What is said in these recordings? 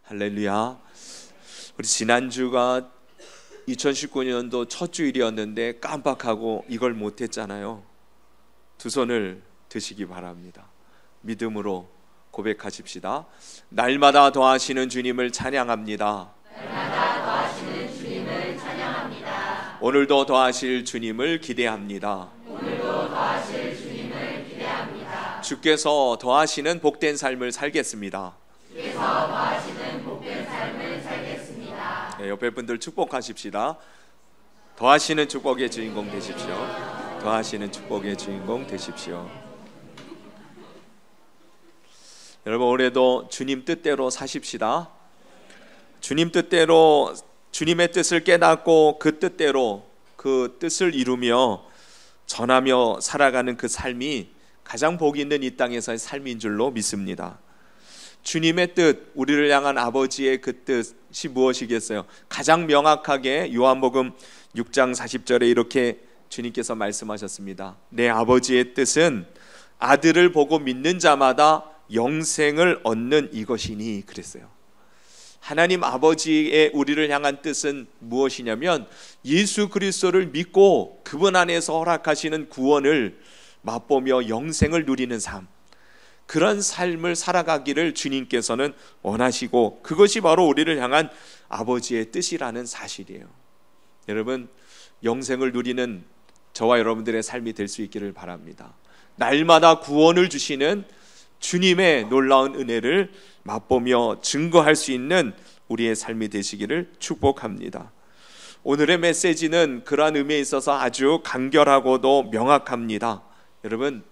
할렐루야. 우리 지난주가 2019년도 첫 주일이었는데 깜빡하고 이걸 못했잖아요. 두 손을 드시기 바랍니다. 믿음으로 고백하십시다. 날마다 더하시는 주님을 찬양합니다. 날마다 더하시는 주님을 찬양합니다. 오늘도 더하실 주님을 기대합니다. 오늘도 더하실 주님을 기대합니다. 주께서 더하시는 복된 삶을 살겠습니다. 주께서 더하시는 복된 삶을 살겠습니다. 네, 옆에 분들 축복하십시다. 더하시는 축복의 주인공 되십시오. 더하시는 축복의 주인공 되십시오. 여러분, 올해도 주님 뜻대로 사십시다. 주님 뜻대로, 주님의 뜻을 깨닫고 그 뜻대로 그 뜻을 이루며 전하며 살아가는 그 삶이 가장 복이 있는 이 땅에서의 삶인 줄로 믿습니다. 주님의 뜻, 우리를 향한 아버지의 그 뜻이 무엇이겠어요? 가장 명확하게 요한복음 6장 40절에 이렇게 주님께서 말씀하셨습니다. 내 아버지의 뜻은 아들을 보고 믿는 자마다 영생을 얻는 이것이니, 그랬어요. 하나님 아버지의 우리를 향한 뜻은 무엇이냐면 예수 그리스도를 믿고 그분 안에서 허락하시는 구원을 맛보며 영생을 누리는 삶, 그런 삶을 살아가기를 주님께서는 원하시고 그것이 바로 우리를 향한 아버지의 뜻이라는 사실이에요. 여러분, 영생을 누리는 저와 여러분들의 삶이 될 수 있기를 바랍니다. 날마다 구원을 주시는 주님의 놀라운 은혜를 맛보며 증거할 수 있는 우리의 삶이 되시기를 축복합니다. 오늘의 메시지는 그러한 의미에 있어서 아주 간결하고도 명확합니다. 여러분,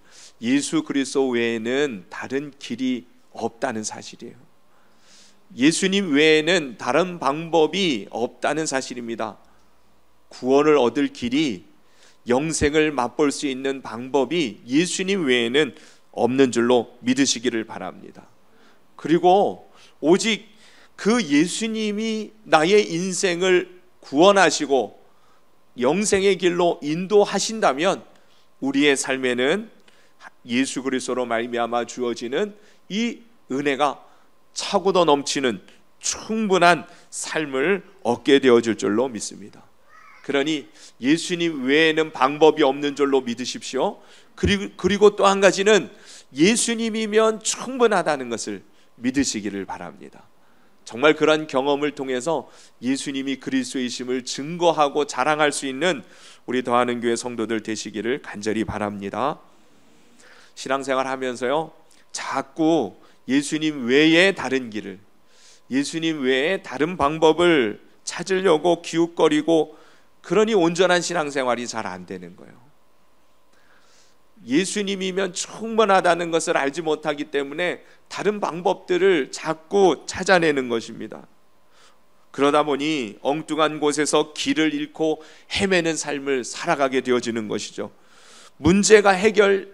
예수 그리스도 외에는 다른 길이 없다는 사실이에요. 예수님 외에는 다른 방법이 없다는 사실입니다. 구원을 얻을 길이, 영생을 맛볼 수 있는 방법이 예수님 외에는 없는 줄로 믿으시기를 바랍니다. 그리고 오직 그 예수님이 나의 인생을 구원하시고 영생의 길로 인도하신다면 우리의 삶에는 예수 그리스도로 말미암아 주어지는 이 은혜가 차고도 넘치는 충분한 삶을 얻게 되어질 줄로 믿습니다. 그러니 예수님 외에는 방법이 없는 줄로 믿으십시오. 그리고 또 한 가지는 예수님이면 충분하다는 것을 믿으시기를 바랍니다. 정말 그런 경험을 통해서 예수님이 그리스도이심을 증거하고 자랑할 수 있는 우리 더하는 교회 성도들 되시기를 간절히 바랍니다. 신앙생활 하면서요, 자꾸 예수님 외에 다른 길을, 예수님 외에 다른 방법을 찾으려고 기웃거리고, 그러니 온전한 신앙생활이 잘 안 되는 거예요. 예수님이면 충분하다는 것을 알지 못하기 때문에 다른 방법들을 자꾸 찾아내는 것입니다. 그러다 보니 엉뚱한 곳에서 길을 잃고 헤매는 삶을 살아가게 되어지는 것이죠. 문제가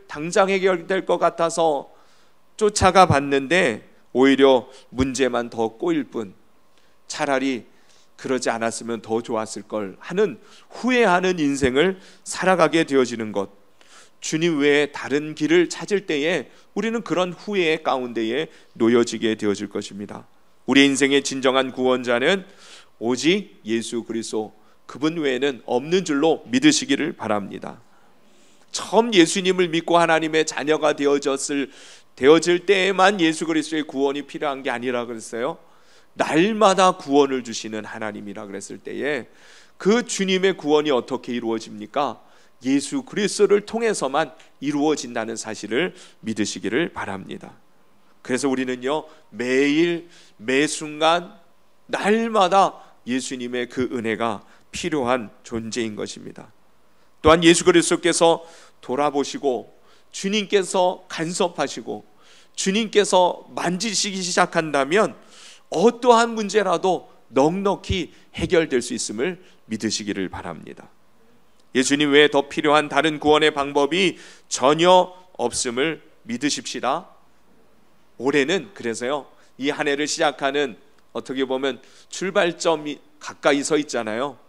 당장 해결될 것 같아서 쫓아가 봤는데 오히려 문제만 더 꼬일 뿐, 차라리 그러지 않았으면 더 좋았을 걸 하는 후회하는 인생을 살아가게 되어지는 것, 주님 외에 다른 길을 찾을 때에 우리는 그런 후회의 가운데에 놓여지게 되어질 것입니다. 우리 인생의 진정한 구원자는 오직 예수 그리스도, 그분 외에는 없는 줄로 믿으시기를 바랍니다. 처음 예수님을 믿고 하나님의 자녀가 되어질 때에만 예수 그리스도의 구원이 필요한 게 아니라 그랬어요. 날마다 구원을 주시는 하나님이라 그랬을 때에 그 주님의 구원이 어떻게 이루어집니까? 예수 그리스도를 통해서만 이루어진다는 사실을 믿으시기를 바랍니다. 그래서 우리는요, 매일 매순간 날마다 예수님의 그 은혜가 필요한 존재인 것입니다. 또한 예수 그리스도께서 돌아보시고 주님께서 간섭하시고 주님께서 만지시기 시작한다면 어떠한 문제라도 넉넉히 해결될 수 있음을 믿으시기를 바랍니다. 예수님 외에 더 필요한 다른 구원의 방법이 전혀 없음을 믿으십시다. 올해는 그래서요, 이 한 해를 시작하는 어떻게 보면 출발점이 가까이 서 있잖아요.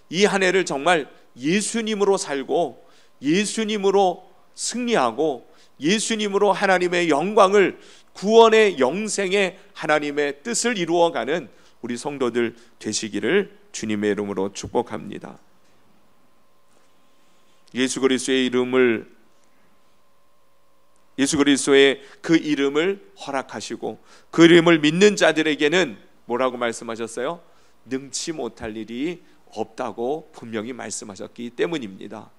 이 한 해를 정말 예수님으로 살고 예수님으로 승리하고 예수님으로 하나님의 영광을 구원의 영생의 하나님의 뜻을 이루어가는 우리 성도들 되시기를 주님의 이름으로 축복합니다. 예수 그리스도의 그 이름을 허락하시고 그 이름을 믿는 자들에게는 뭐라고 말씀하셨어요? 능치 못할 일이 없다고 분명히 말씀하셨기 때문입니다.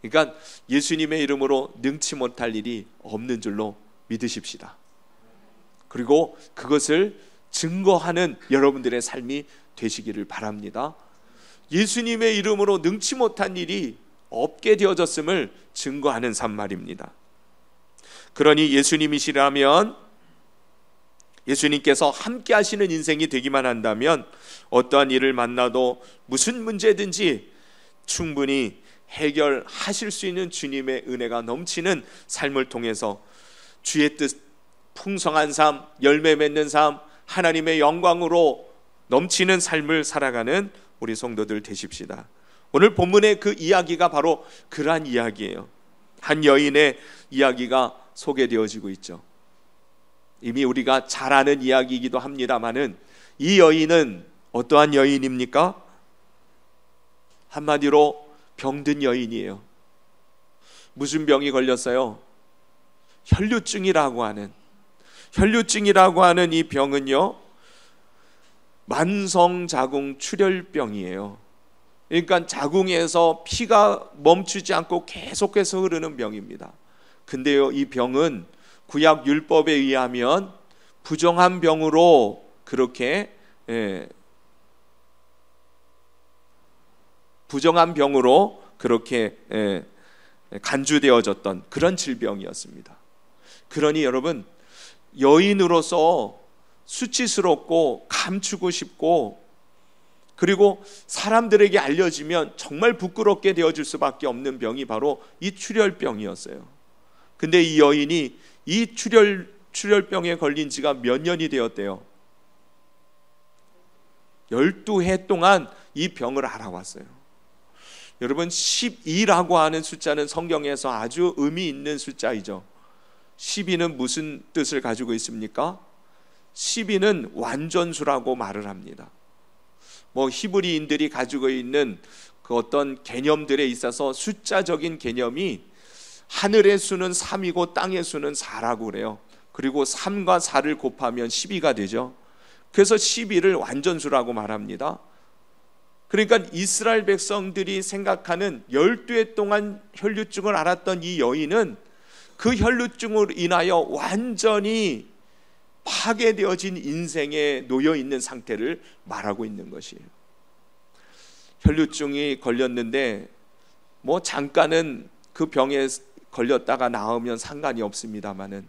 그러니까 예수님의 이름으로 능치 못할 일이 없는 줄로 믿으십시다. 그리고 그것을 증거하는 여러분들의 삶이 되시기를 바랍니다. 예수님의 이름으로 능치 못한 일이 없게 되어졌음을 증거하는 삶 말입니다. 그러니 예수님이시라면, 예수님께서 함께 하시는 인생이 되기만 한다면 어떠한 일을 만나도 무슨 문제든지 충분히 해결하실 수 있는 주님의 은혜가 넘치는 삶을 통해서 주의 뜻, 풍성한 삶, 열매 맺는 삶, 하나님의 영광으로 넘치는 삶을 살아가는 우리 성도들 되십시다. 오늘 본문의 그 이야기가 바로 그러한 이야기예요. 한 여인의 이야기가 소개되어지고 있죠. 이미 우리가 잘 아는 이야기이기도 합니다만은 이 여인은 어떠한 여인입니까? 한마디로 병든 여인이에요. 무슨 병이 걸렸어요? 혈류증이라고 하는 이 병은요, 만성자궁 출혈병이에요. 그러니까 자궁에서 피가 멈추지 않고 계속해서 흐르는 병입니다. 근데요, 이 병은 구약 율법에 의하면 부정한 병으로 그렇게 간주되어졌던 그런 질병이었습니다. 그러니 여러분, 여인으로서 수치스럽고 감추고 싶고, 그리고 사람들에게 알려지면 정말 부끄럽게 되어질 수밖에 없는 병이 바로 이 출혈병이었어요. 근데 이 여인이 이 출혈병에 걸린 지가 몇 년이 되었대요? 12해 동안 이 병을 알아왔어요. 여러분, 12라고 하는 숫자는 성경에서 아주 의미 있는 숫자이죠. 12는 무슨 뜻을 가지고 있습니까? 12는 완전수라고 말을 합니다. 히브리인들이 가지고 있는 그 어떤 개념들에 있어서 숫자적인 개념이 하늘의 수는 3이고 땅의 수는 4라고 그래요. 그리고 3과 4를 곱하면 12가 되죠. 그래서 12를 완전수라고 말합니다. 그러니까 이스라엘 백성들이 생각하는 12해 동안 혈류증을 앓았던 이 여인은 그 혈류증으로 인하여 완전히 파괴되어진 인생에 놓여있는 상태를 말하고 있는 것이에요. 혈류증이 걸렸는데 잠깐은 그 병에 걸렸다가 나으면 상관이 없습니다만은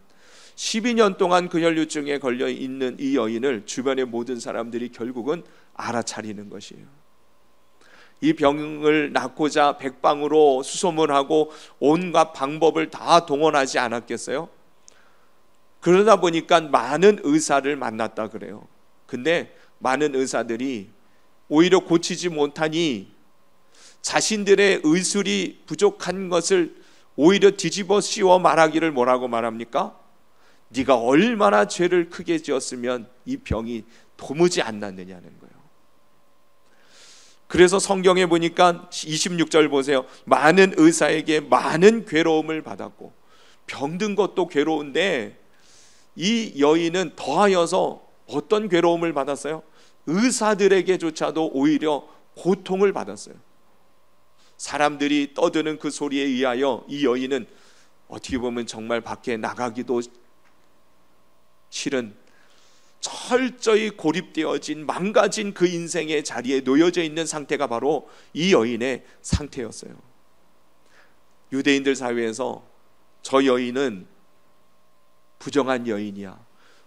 12년 동안 그 혈류증에 걸려 있는 이 여인을 주변의 모든 사람들이 결국은 알아차리는 것이에요. 이 병을 낫고자 백방으로 수소문하고 온갖 방법을 다 동원하지 않았겠어요? 그러다 보니까 많은 의사를 만났다 그래요. 근데 많은 의사들이 오히려 고치지 못하니 자신들의 의술이 부족한 것을 오히려 뒤집어 씌워 말하기를 뭐라고 말합니까? 네가 얼마나 죄를 크게 지었으면 이 병이 도무지 안 낫느냐는 거예요. 그래서 성경에 보니까 26절 보세요. 많은 의사에게 많은 괴로움을 받았고, 병든 것도 괴로운데 이 여인은 더하여서 어떤 괴로움을 받았어요? 의사들에게조차도 오히려 고통을 받았어요. 사람들이 떠드는 그 소리에 의하여 이 여인은 어떻게 보면 정말 밖에 나가기도 싫은, 철저히 고립되어진 망가진 그 인생의 자리에 놓여져 있는 상태가 바로 이 여인의 상태였어요. 유대인들 사회에서 저 여인은 부정한 여인이야,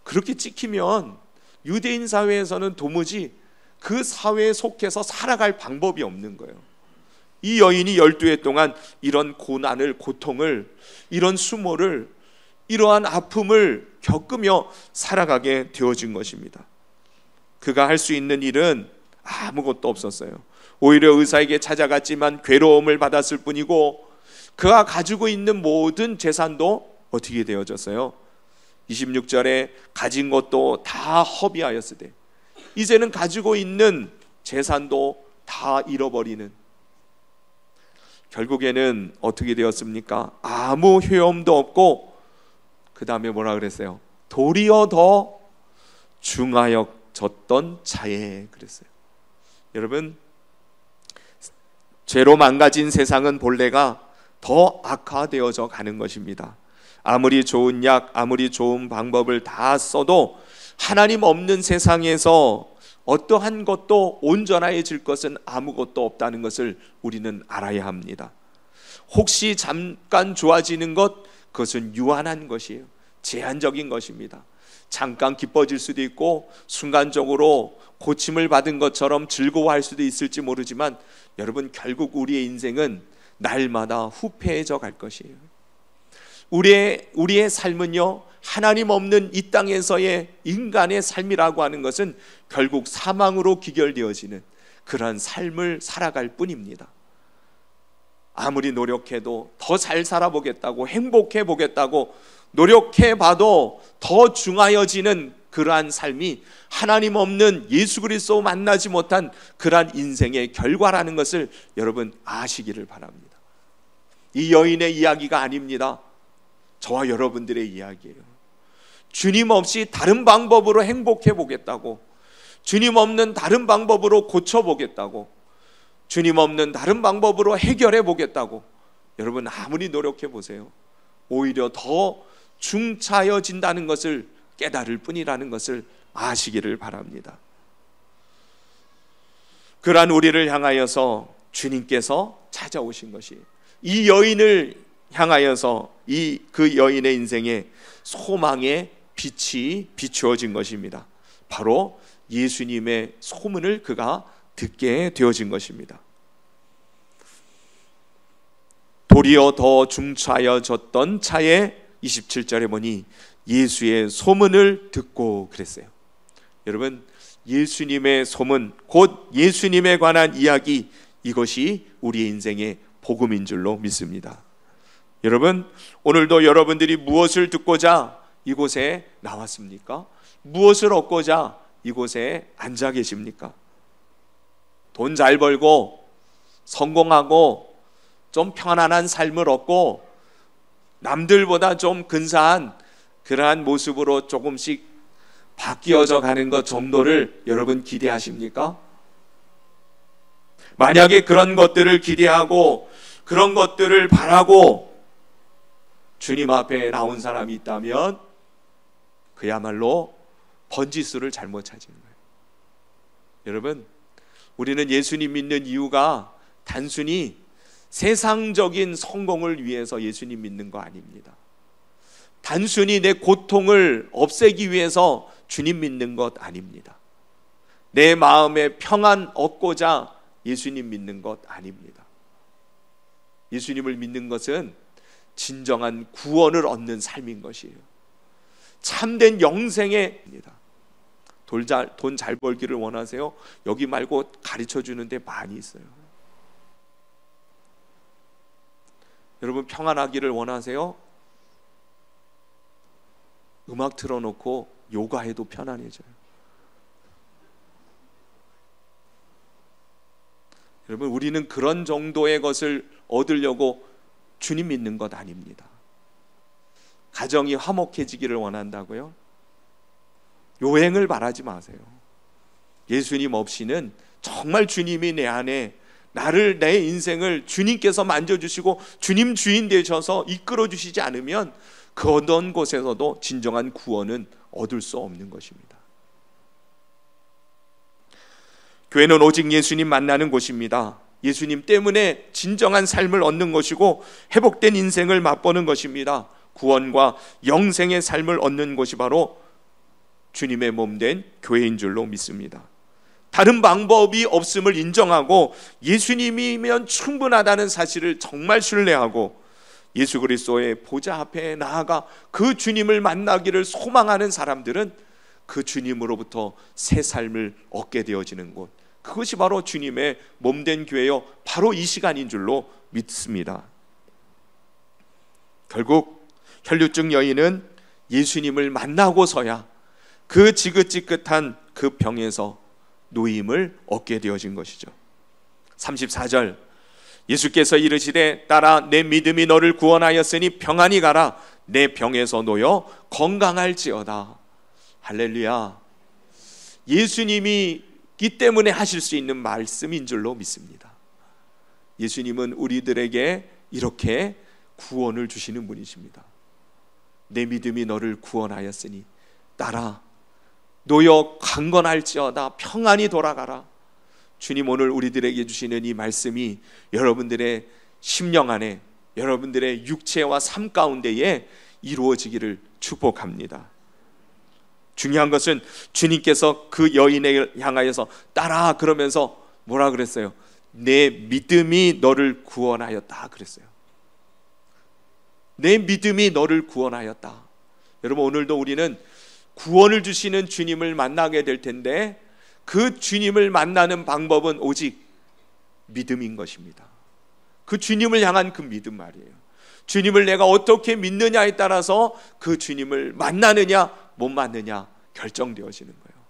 그렇게 찍히면 유대인 사회에서는 도무지 그 사회에 속해서 살아갈 방법이 없는 거예요. 이 여인이 12해 동안 이런 고난을, 고통을, 이런 수모를, 이러한 아픔을 겪으며 살아가게 되어진 것입니다. 그가 할 수 있는 일은 아무것도 없었어요. 오히려 의사에게 찾아갔지만 괴로움을 받았을 뿐이고, 그가 가지고 있는 모든 재산도 어떻게 되어졌어요? 26절에 가진 것도 다 허비하였으되 이제는 가지고 있는 재산도 다 잃어버리는, 결국에는 어떻게 되었습니까? 아무 효험도 없고 그 다음에 뭐라 그랬어요? 도리어 더 중하여졌던 자에 그랬어요. 여러분, 죄로 망가진 세상은 본래가 더 악화되어져 가는 것입니다. 아무리 좋은 약, 아무리 좋은 방법을 다 써도 하나님 없는 세상에서 어떠한 것도 온전해질 것은 아무것도 없다는 것을 우리는 알아야 합니다. 혹시 잠깐 좋아지는 것, 그것은 유한한 것이에요. 제한적인 것입니다. 잠깐 기뻐질 수도 있고 순간적으로 고침을 받은 것처럼 즐거워할 수도 있을지 모르지만 여러분, 결국 우리의 인생은 날마다 후패해져 갈 것이에요. 우리의 삶은요, 하나님 없는 이 땅에서의 인간의 삶이라고 하는 것은 결국 사망으로 기결되어지는 그러한 삶을 살아갈 뿐입니다. 아무리 노력해도 더 잘 살아보겠다고, 행복해 보겠다고 노력해봐도 더 중하여지는 그러한 삶이 하나님 없는 예수 그리스도 만나지 못한 그러한 인생의 결과라는 것을 여러분 아시기를 바랍니다. 이 여인의 이야기가 아닙니다. 저와 여러분들의 이야기예요. 주님 없이 다른 방법으로 행복해 보겠다고, 주님 없는 다른 방법으로 고쳐보겠다고, 주님 없는 다른 방법으로 해결해 보겠다고 여러분 아무리 노력해 보세요, 오히려 더 중차여진다는 것을 깨달을 뿐이라는 것을 아시기를 바랍니다. 그러한 우리를 향하여서 주님께서 찾아오신 것이, 이 여인을 향하여서 그 여인의 인생에 소망의 빛이 비추어진 것입니다. 바로 예수님의 소문을 그가 듣게 되어진 것입니다. 도리어 더 중차여졌던 차에 27절에 보니 예수의 소문을 듣고 그랬어요. 여러분, 예수님의 소문, 곧 예수님에 관한 이야기, 이것이 우리의 인생의 복음인 줄로 믿습니다. 여러분, 오늘도 여러분들이 무엇을 듣고자 이곳에 나왔습니까? 무엇을 얻고자 이곳에 앉아 계십니까? 돈 잘 벌고 성공하고 좀 편안한 삶을 얻고 남들보다 좀 근사한 그러한 모습으로 조금씩 바뀌어져 가는 것 정도를 여러분 기대하십니까? 만약에 그런 것들을 기대하고 그런 것들을 바라고 주님 앞에 나온 사람이 있다면 그야말로 번지수를 잘못 찾은 거예요. 여러분, 우리는 예수님 믿는 이유가 단순히 세상적인 성공을 위해서 예수님 믿는 거 아닙니다. 단순히 내 고통을 없애기 위해서 주님 믿는 것 아닙니다. 내 마음에 평안 얻고자 예수님 믿는 것 아닙니다. 예수님을 믿는 것은 진정한 구원을 얻는 삶인 것이에요. 참된 영생입니다. 돈 잘 벌기를 원하세요? 여기 말고 가르쳐 주는 데 많이 있어요. 여러분, 평안하기를 원하세요? 음악 틀어놓고 요가해도 편안해져요. 여러분, 우리는 그런 정도의 것을 얻으려고 주님 믿는 것 아닙니다. 가정이 화목해지기를 원한다고요? 요행을 바라지 마세요. 예수님 없이는 정말 주님이 내 안에 내 인생을 주님께서 만져주시고 주님 주인 되셔서 이끌어 주시지 않으면 그 어떤 곳에서도 진정한 구원은 얻을 수 없는 것입니다. 교회는 오직 예수님 만나는 곳입니다. 예수님 때문에 진정한 삶을 얻는 것이고 회복된 인생을 맛보는 것입니다. 구원과 영생의 삶을 얻는 곳이 바로 주님의 몸된 교회인 줄로 믿습니다. 다른 방법이 없음을 인정하고 예수님이면 충분하다는 사실을 정말 신뢰하고 예수 그리스도의 보좌 앞에 나아가 그 주님을 만나기를 소망하는 사람들은 그 주님으로부터 새 삶을 얻게 되어지는 곳, 그것이 바로 주님의 몸된 교회요, 바로 이 시간인 줄로 믿습니다. 결국 혈류증 여인은 예수님을 만나고서야 그 지긋지긋한 그 병에서 노임을 얻게 되어진 것이죠. 34절, 예수께서 이르시되 딸아 내 믿음이 너를 구원하였으니 평안히 가라. 내 병에서 놓여 건강할지어다. 할렐루야. 예수님이 기 때문에 하실 수 있는 말씀인 줄로 믿습니다. 예수님은 우리들에게 이렇게 구원을 주시는 분이십니다. 내 믿음이 너를 구원하였으니 딸아 놓여 강건할지어다. 평안히 돌아가라. 주님 오늘 우리들에게 주시는 이 말씀이 여러분들의 심령 안에, 여러분들의 육체와 삶 가운데에 이루어지기를 축복합니다. 중요한 것은 주님께서 그 여인을 향하여서 따라 그러면서 뭐라 그랬어요? 내 믿음이 너를 구원하였다 그랬어요. 내 믿음이 너를 구원하였다. 여러분 오늘도 우리는 구원을 주시는 주님을 만나게 될 텐데 그 주님을 만나는 방법은 오직 믿음인 것입니다. 그 주님을 향한 그 믿음 말이에요. 주님을 내가 어떻게 믿느냐에 따라서 그 주님을 만나느냐 못 만나느냐 결정되어지는 거예요.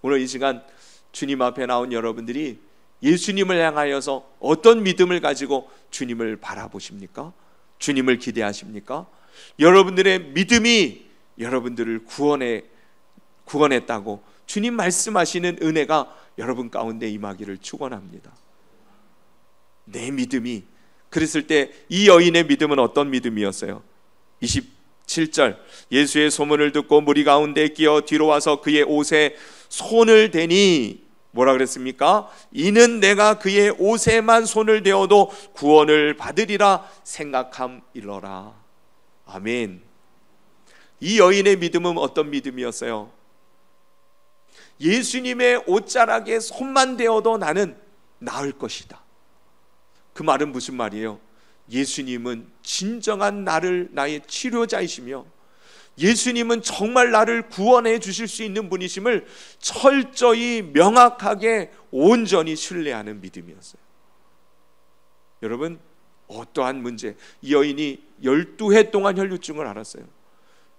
오늘 이 시간 주님 앞에 나온 여러분들이 예수님을 향하여서 어떤 믿음을 가지고 주님을 바라보십니까? 주님을 기대하십니까? 여러분들의 믿음이 여러분들을 구원했다고 주님 말씀하시는 은혜가 여러분 가운데 임하기를 축원합니다. 내 믿음이, 그랬을 때 이 여인의 믿음은 어떤 믿음이었어요? 27절, 예수의 소문을 듣고 무리 가운데 끼어 뒤로 와서 그의 옷에 손을 대니 뭐라 그랬습니까? 이는 내가 그의 옷에만 손을 대어도 구원을 받으리라 생각함일러라. 아멘. 이 여인의 믿음은 어떤 믿음이었어요? 예수님의 옷자락에 손만 대어도 나는 나을 것이다. 그 말은 무슨 말이에요? 예수님은 진정한 나의 치료자이시며 예수님은 정말 나를 구원해 주실 수 있는 분이심을 철저히 명확하게 온전히 신뢰하는 믿음이었어요. 여러분 어떠한 문제, 이 여인이 12해 동안 혈루증을 앓았어요.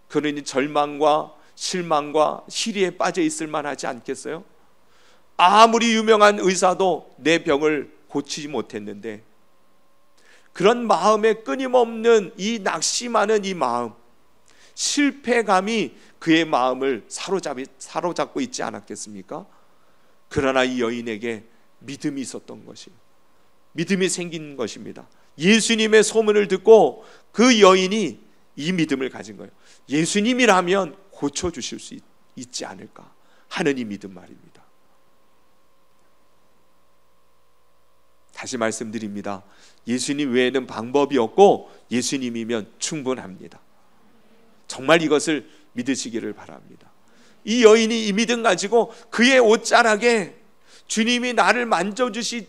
그러니 절망과 실망과 시리에 빠져 있을 만하지 않겠어요? 아무리 유명한 의사도 내 병을 고치지 못했는데 그런 마음에 끊임없는 이 낙심하는 이 마음, 실패감이 그의 마음을 사로잡고 있지 않았겠습니까? 그러나 이 여인에게 믿음이 있었던 것이에요. 믿음이 생긴 것입니다. 예수님의 소문을 듣고 그 여인이 이 믿음을 가진 거예요. 예수님이라면 고쳐주실 수 있지 않을까 하는 이 믿음 말입니다. 다시 말씀드립니다. 예수님 외에는 방법이 없고 예수님이면 충분합니다. 정말 이것을 믿으시기를 바랍니다. 이 여인이 이 믿음 가지고 그의 옷자락에 주님이 나를 만져주시지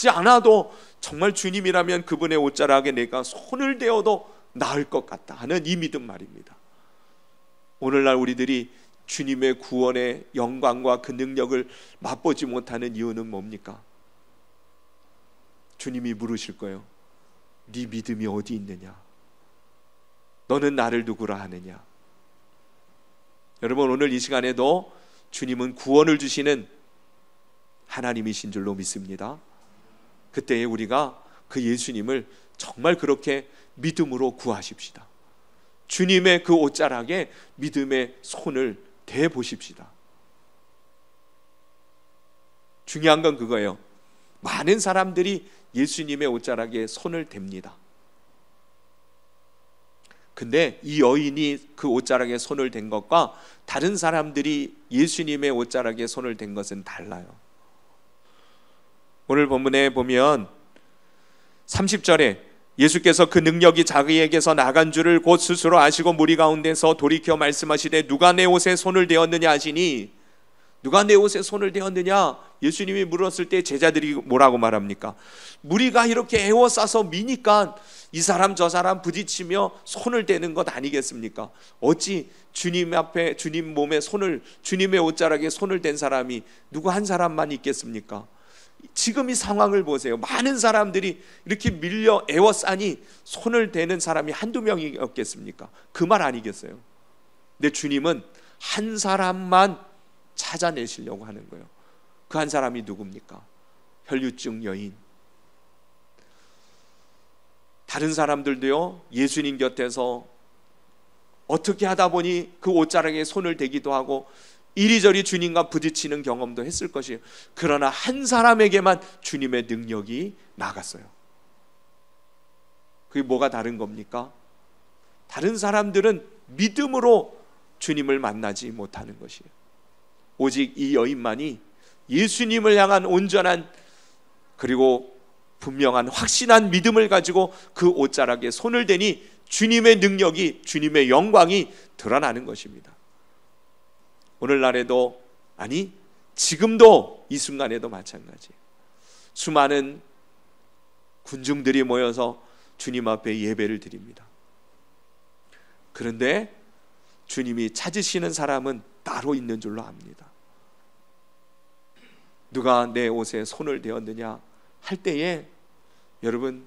않아도 정말 주님이라면 그분의 옷자락에 내가 손을 대어도 나을 것 같다 하는 이 믿음 말입니다. 오늘날 우리들이 주님의 구원의 영광과 그 능력을 맛보지 못하는 이유는 뭡니까? 주님이 물으실 거예요. 네 믿음이 어디 있느냐? 너는 나를 누구라 하느냐? 여러분 오늘 이 시간에도 주님은 구원을 주시는 하나님이신 줄로 믿습니다. 그때에 우리가 그 예수님을 정말 그렇게 믿음으로 구하십시다. 주님의 그 옷자락에 믿음의 손을 대보십시다. 중요한 건 그거예요. 많은 사람들이 예수님의 옷자락에 손을 댑니다. 근데 이 여인이 그 옷자락에 손을 댄 것과 다른 사람들이 예수님의 옷자락에 손을 댄 것은 달라요. 오늘 본문에 보면 30절에 예수께서 그 능력이 자기에게서 나간 줄을 곧 스스로 아시고 무리 가운데서 돌이켜 말씀하시되 누가 내 옷에 손을 대었느냐 하시니, 누가 내 옷에 손을 대었느냐 예수님이 물었을 때 제자들이 뭐라고 말합니까? 무리가 이렇게 에워싸서 미니까 이 사람 저 사람 부딪히며 손을 대는 것 아니겠습니까? 어찌 주님 앞에 주님 몸에 손을, 주님의 옷자락에 손을 댄 사람이 누구 한 사람만 있겠습니까? 지금 이 상황을 보세요. 많은 사람들이 이렇게 밀려 에워싸니 손을 대는 사람이 한두 명이었겠습니까? 그 말 아니겠어요? 근데 주님은 한 사람만 찾아내시려고 하는 거예요. 그 한 사람이 누굽니까? 혈류증 여인. 다른 사람들도요, 예수님 곁에서 어떻게 하다 보니 그 옷자락에 손을 대기도 하고 이리저리 주님과 부딪히는 경험도 했을 것이에요. 그러나 한 사람에게만 주님의 능력이 나갔어요. 그게 뭐가 다른 겁니까? 다른 사람들은 믿음으로 주님을 만나지 못하는 것이에요. 오직 이 여인만이 예수님을 향한 온전한 그리고 분명한 확신한 믿음을 가지고 그 옷자락에 손을 대니 주님의 능력이, 주님의 영광이 드러나는 것입니다. 오늘날에도, 아니 지금도 이 순간에도 마찬가지예요. 수많은 군중들이 모여서 주님 앞에 예배를 드립니다. 그런데 주님이 찾으시는 사람은 따로 있는 줄로 압니다. 누가 내 옷에 손을 대었느냐 할 때에, 여러분,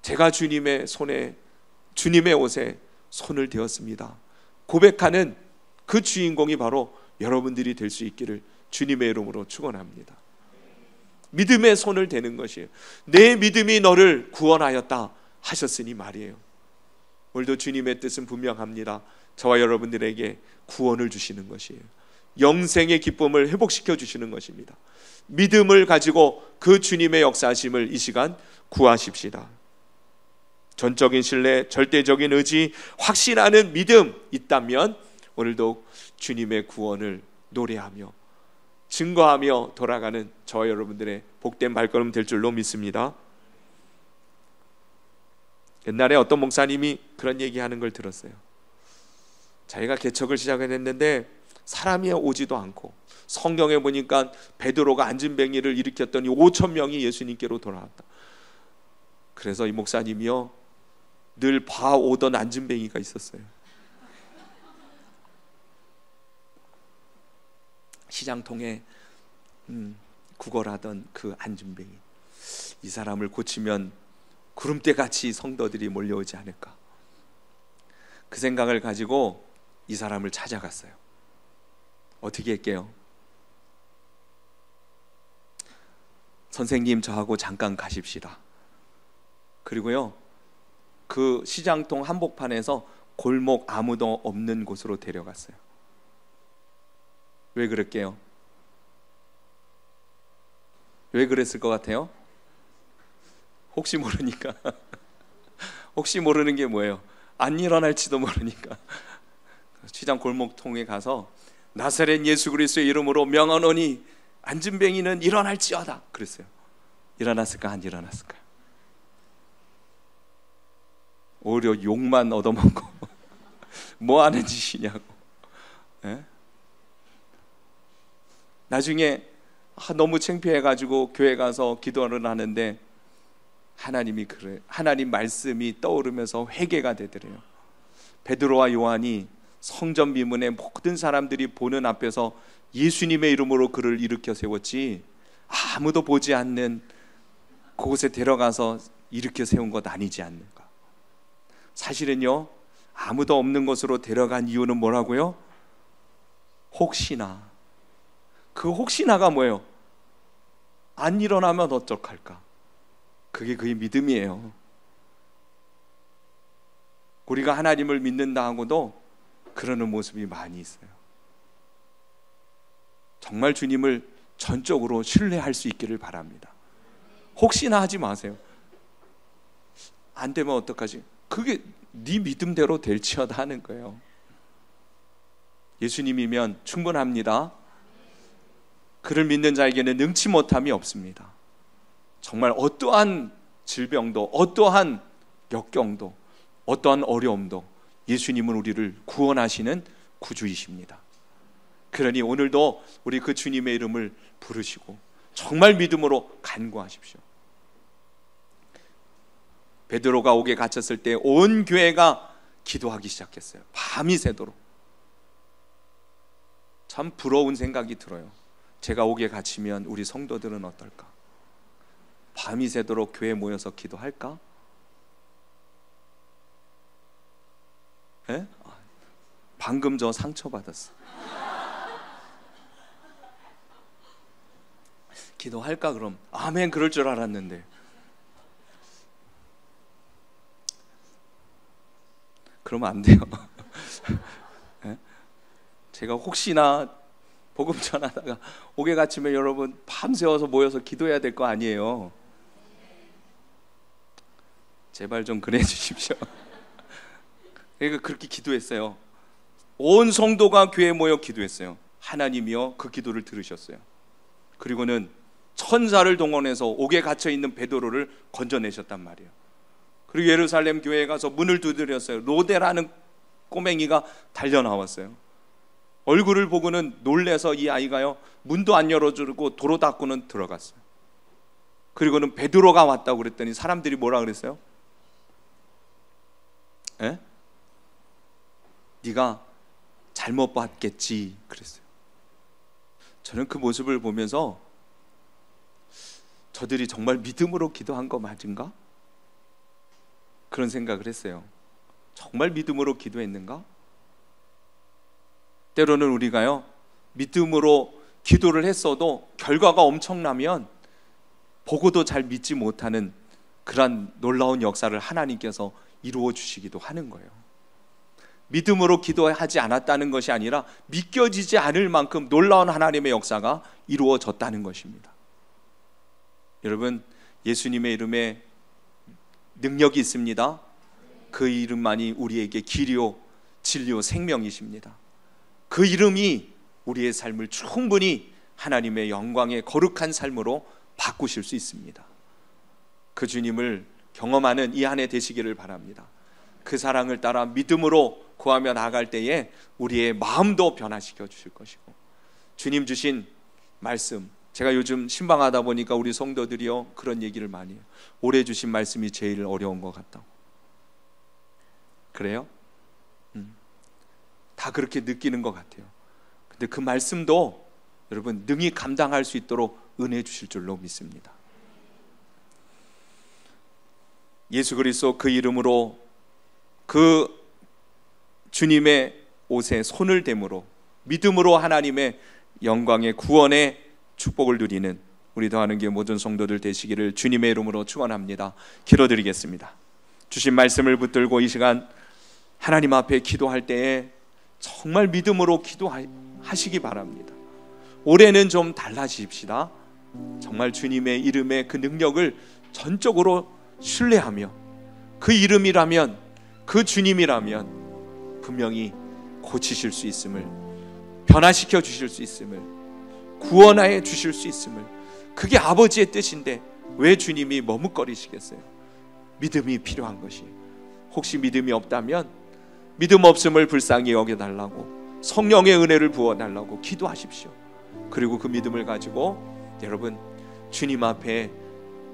제가 주님의 손에, 주님의 옷에 손을 대었습니다 고백하는 그 주인공이 바로 여러분들이 될 수 있기를 주님의 이름으로 축원합니다. 믿음의 손을 대는 것이에요. 내 믿음이 너를 구원하였다 하셨으니 말이에요. 오늘도 주님의 뜻은 분명합니다. 저와 여러분들에게 구원을 주시는 것이에요. 영생의 기쁨을 회복시켜 주시는 것입니다. 믿음을 가지고 그 주님의 역사하심을 이 시간 구하십시다. 전적인 신뢰, 절대적인 의지, 확신하는 믿음 있다면 오늘도 주님의 구원을 노래하며 증거하며 돌아가는 저와 여러분들의 복된 발걸음 될 줄로 믿습니다. 옛날에 어떤 목사님이 그런 얘기하는 걸 들었어요. 자기가 개척을 시작했는데 사람이 오지도 않고, 성경에 보니까 베드로가 안진뱅이를 일으켰더니 5천 명이 예수님께로 돌아왔다. 그래서 이 목사님이요, 늘 봐오던 안진뱅이가 있었어요. 시장통에 구걸하던 그 안진뱅이, 이 사람을 고치면 구름대같이 성도들이 몰려오지 않을까, 그 생각을 가지고 이 사람을 찾아갔어요. 어떻게 할게요? 선생님, 저하고 잠깐 가십시다. 그리고요, 그 시장통 한복판에서 골목 아무도 없는 곳으로 데려갔어요. 왜 그럴게요? 왜 그랬을 것 같아요? 혹시 모르니까. 혹시 모르는 게 뭐예요? 안 일어날지도 모르니까. 시장 골목통에 가서 나사렛 예수 그리스도의 이름으로 명하노니 안진뱅이는 일어날지어다 그랬어요. 일어났을까 안 일어났을까요? 오히려 욕만 얻어먹고 뭐 하는 짓이냐고. 예? 나중에 너무 창피해가지고 교회 가서 기도를 하는데 하나님이 그래, 하나님 말씀이 떠오르면서 회개가 되더래요. 베드로와 요한이 성전 비문에 모든 사람들이 보는 앞에서 예수님의 이름으로 그를 일으켜 세웠지, 아무도 보지 않는 그곳에 데려가서 일으켜 세운 것 아니지 않는가. 사실은요, 아무도 없는 곳으로 데려간 이유는 뭐라고요? 혹시나. 그 혹시나가 뭐예요? 안 일어나면 어떡할까? 그게 그의 믿음이에요. 우리가 하나님을 믿는다 하고도 그러는 모습이 많이 있어요. 정말 주님을 전적으로 신뢰할 수 있기를 바랍니다. 혹시나 하지 마세요. 안 되면 어떡하지? 그게 네 믿음대로 될지어다 하는 거예요. 예수님이면 충분합니다. 그를 믿는 자에게는 능치 못함이 없습니다. 정말 어떠한 질병도, 어떠한 역경도, 어떠한 어려움도 예수님은 우리를 구원하시는 구주이십니다. 그러니 오늘도 우리 그 주님의 이름을 부르시고 정말 믿음으로 간구하십시오. 베드로가 옥에 갇혔을 때 온 교회가 기도하기 시작했어요. 밤이 새도록. 참 부러운 생각이 들어요. 제가 옥에 갇히면 우리 성도들은 어떨까? 밤이 새도록 교회에 모여서 기도할까? 예? 방금 저 상처받았어. 기도할까 그럼? 아멘 그럴 줄 알았는데. 그러면 안 돼요. 제가 혹시나 복음 전하다가 옥에 갇히면 여러분 밤새워서 모여서 기도해야 될 거 아니에요. 제발 좀 그래 주십시오. 그러니까 그렇게 기도했어요. 온 성도가 교회에 모여 기도했어요. 하나님이요 그 기도를 들으셨어요. 그리고는 천사를 동원해서 옥에 갇혀 있는 베드로를 건져내셨단 말이에요. 그리고 예루살렘 교회에 가서 문을 두드렸어요. 로데라는 꼬맹이가 달려 나왔어요. 얼굴을 보고는 놀래서 이 아이가요 문도 안 열어주고 도로 닦고는 들어갔어요. 그리고는 베드로가 왔다고 그랬더니 사람들이 뭐라 그랬어요? 에? 네가 잘못 봤겠지 그랬어요. 저는 그 모습을 보면서 저들이 정말 믿음으로 기도한 거 맞은가? 그런 생각을 했어요. 정말 믿음으로 기도했는가? 때로는 우리가요 믿음으로 기도를 했어도 결과가 엄청나면 보고도 잘 믿지 못하는 그런 놀라운 역사를 하나님께서 이루어 주시기도 하는 거예요. 믿음으로 기도하지 않았다는 것이 아니라 믿겨지지 않을 만큼 놀라운 하나님의 역사가 이루어졌다는 것입니다. 여러분 예수님의 이름에 능력이 있습니다. 그 이름만이 우리에게 길이요 진리요 생명이십니다. 그 이름이 우리의 삶을 충분히 하나님의 영광의 거룩한 삶으로 바꾸실 수 있습니다. 그 주님을 경험하는 이 한 해 되시기를 바랍니다. 그 사랑을 따라 믿음으로 구하며 나아갈 때에 우리의 마음도 변화시켜 주실 것이고, 주님 주신 말씀, 제가 요즘 신방하다 보니까 우리 성도들이요 그런 얘기를 많이 해요. 올해 주신 말씀이 제일 어려운 것 같다고. 그래요? 다 그렇게 느끼는 것 같아요. 근데 그 말씀도 여러분 능히 감당할 수 있도록 은혜 주실 줄로 믿습니다. 예수 그리스도 그 이름으로 그 주님의 옷에 손을 대므로 믿음으로 하나님의 영광의 구원의 축복을 누리는 우리 더하는 교회 모든 성도들 되시기를 주님의 이름으로 축원합니다. 기도드리겠습니다. 주신 말씀을 붙들고 이 시간 하나님 앞에 기도할 때에 정말 믿음으로 기도하시기 바랍니다. 올해는 좀 달라지십시다. 정말 주님의 이름의 그 능력을 전적으로 신뢰하며 그 이름이라면, 그 주님이라면 분명히 고치실 수 있음을, 변화시켜 주실 수 있음을, 구원하여 주실 수 있음을, 그게 아버지의 뜻인데 왜 주님이 머뭇거리시겠어요? 믿음이 필요한 것이. 혹시 믿음이 없다면 믿음 없음을 불쌍히 여겨달라고, 성령의 은혜를 부어달라고 기도하십시오. 그리고 그 믿음을 가지고 여러분 주님 앞에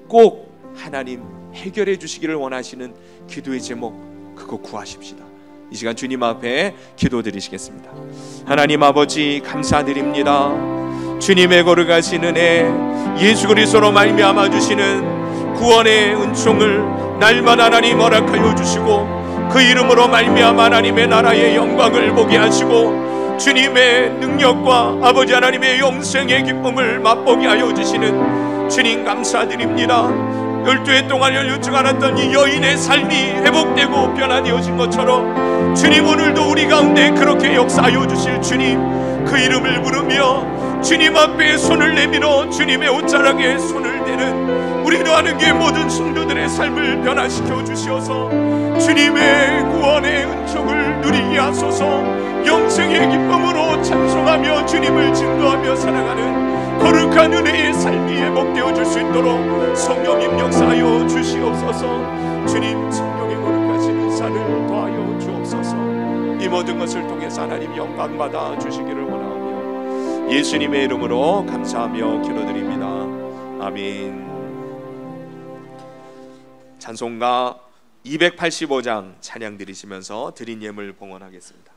꼭 하나님 해결해 주시기를 원하시는 기도의 제목, 그거 구하십시다. 이 시간 주님 앞에 기도드리시겠습니다. 하나님 아버지 감사드립니다. 주님의 거룩하신 은혜, 예수 그리스도로 말미암아 주시는 구원의 은총을 날마다 하나님 허락하여 주시고, 그 이름으로 말미암아 하나님의 나라의 영광을 보게 하시고 주님의 능력과 아버지 하나님의 영생의 기쁨을 맛보게 하여 주시는 주님 감사드립니다. 12해 동안 열려지 않았던 이 여인의 삶이 회복되고 변화되어진 것처럼 주님 오늘도 우리 가운데 그렇게 역사하여 주실 주님, 그 이름을 부르며 주님 앞에 손을 내밀어 주님의 옷자락에 손을 대는 우리도 하는 게 모든 성도들의 삶을 변화시켜 주시어서 주님의 구원의 은총을 누리게 하소서. 영생의 기쁨으로 찬송하며 주님을 증거하며 살아가는 거룩한 은혜의 삶이 회복되어질 수 있도록 성령님 역사하여 주시옵소서. 주님 성령의 거룩하신 은사를 더하여 주옵소서. 이 모든 것을 통해서 하나님 영광받아 주시기를 원하오며 예수님의 이름으로 감사하며 기도드립니다. 아멘. 찬송가 285장 찬양 드리시면서 드린 예물 봉헌하겠습니다.